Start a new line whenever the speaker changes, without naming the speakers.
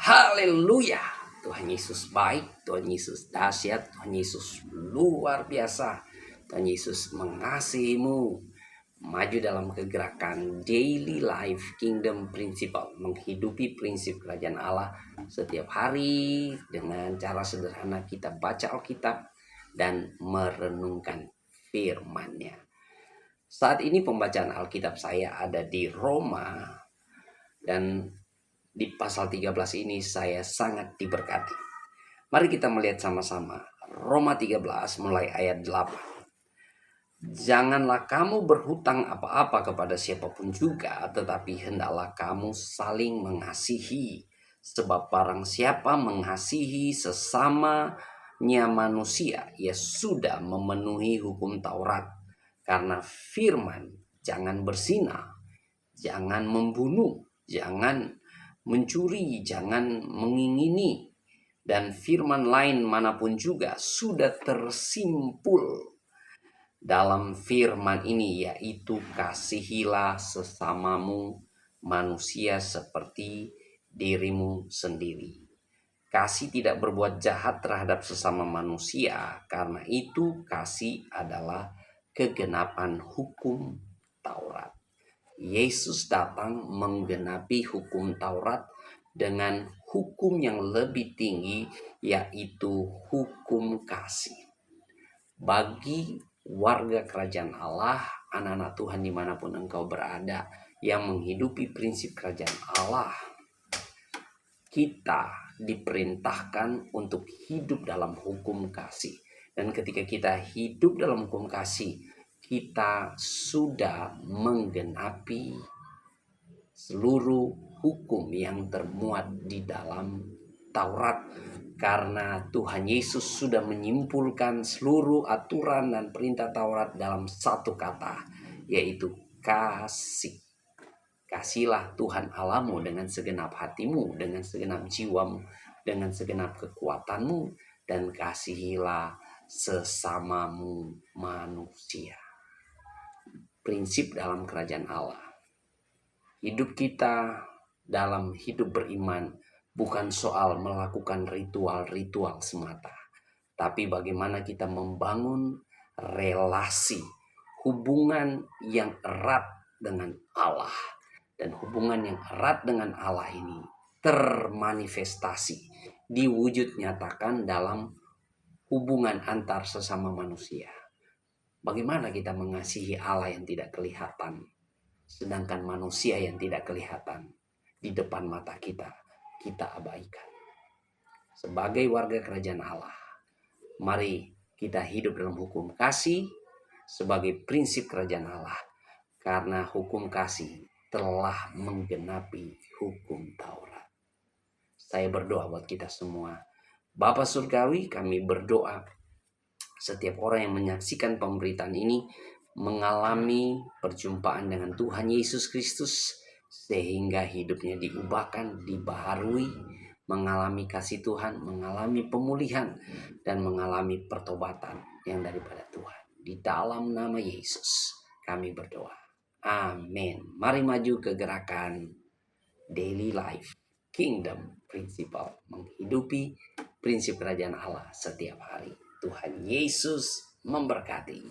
Haleluya. Tuhan Yesus baik, Tuhan Yesus dahsyat, Tuhan Yesus luar biasa. Tuhan Yesus mengasihimu. Maju dalam kegerakan daily life kingdom principle, menghidupi prinsip kerajaan Allah setiap hari dengan cara sederhana kita baca Alkitab dan merenungkan firman-Nya. Saat ini pembacaan Alkitab saya ada di Roma, dan di pasal 13 ini saya sangat diberkati. Mari kita melihat sama-sama Roma 13 mulai ayat 8. Janganlah kamu berhutang apa-apa kepada siapapun juga, tetapi hendaklah kamu saling mengasihi. Sebab barang siapa mengasihi sesamanya manusia, ia sudah memenuhi hukum Taurat. Karena firman, jangan berzina, jangan membunuh, jangan mencuri, jangan mengingini, dan firman lain manapun juga sudah tersimpul dalam firman ini, yaitu kasihilah sesamamu manusia seperti dirimu sendiri. Kasih tidak berbuat jahat terhadap sesama manusia, karena itu kasih adalah kegenapan hukum Taurat. Yesus datang menggenapi hukum Taurat dengan hukum yang lebih tinggi, yaitu hukum kasih. Bagi warga kerajaan Allah, anak-anak Tuhan dimanapun engkau berada, yang menghidupi prinsip kerajaan Allah, kita diperintahkan untuk hidup dalam hukum kasih. Dan ketika kita hidup dalam hukum kasih, kita sudah menggenapi seluruh hukum yang termuat di dalam Taurat, karena Tuhan Yesus sudah menyimpulkan seluruh aturan dan perintah Taurat dalam satu kata, yaitu kasih. Kasihilah Tuhan Allahmu dengan segenap hatimu, dengan segenap jiwamu, dengan segenap kekuatanmu, dan kasihilah sesamamu manusia. Prinsip dalam kerajaan Allah. Hidup kita dalam hidup beriman bukan soal melakukan ritual-ritual semata, tapi bagaimana kita membangun relasi, hubungan yang erat dengan Allah. Dan hubungan yang erat dengan Allah ini termanifestasi, diwujud nyatakan dalam hubungan antar sesama manusia. Bagaimana kita mengasihi Allah yang tidak kelihatan, sedangkan manusia yang tidak kelihatan di depan mata kita abaikan. Sebagai warga kerajaan Allah, mari kita hidup dalam hukum kasih sebagai prinsip kerajaan Allah, karena hukum kasih telah menggenapi hukum Taurat. Saya berdoa buat kita semua. Bapa Surgawi, kami berdoa setiap orang yang menyaksikan pemberitaan ini mengalami perjumpaan dengan Tuhan Yesus Kristus, sehingga hidupnya diubahkan, dibaharui, mengalami kasih Tuhan, mengalami pemulihan, dan mengalami pertobatan yang daripada Tuhan. Di dalam nama Yesus kami berdoa. Amin. Mari maju ke gerakan daily life kingdom principle, menghidupi prinsip kerajaan Allah setiap hari. Tuhan Yesus memberkati.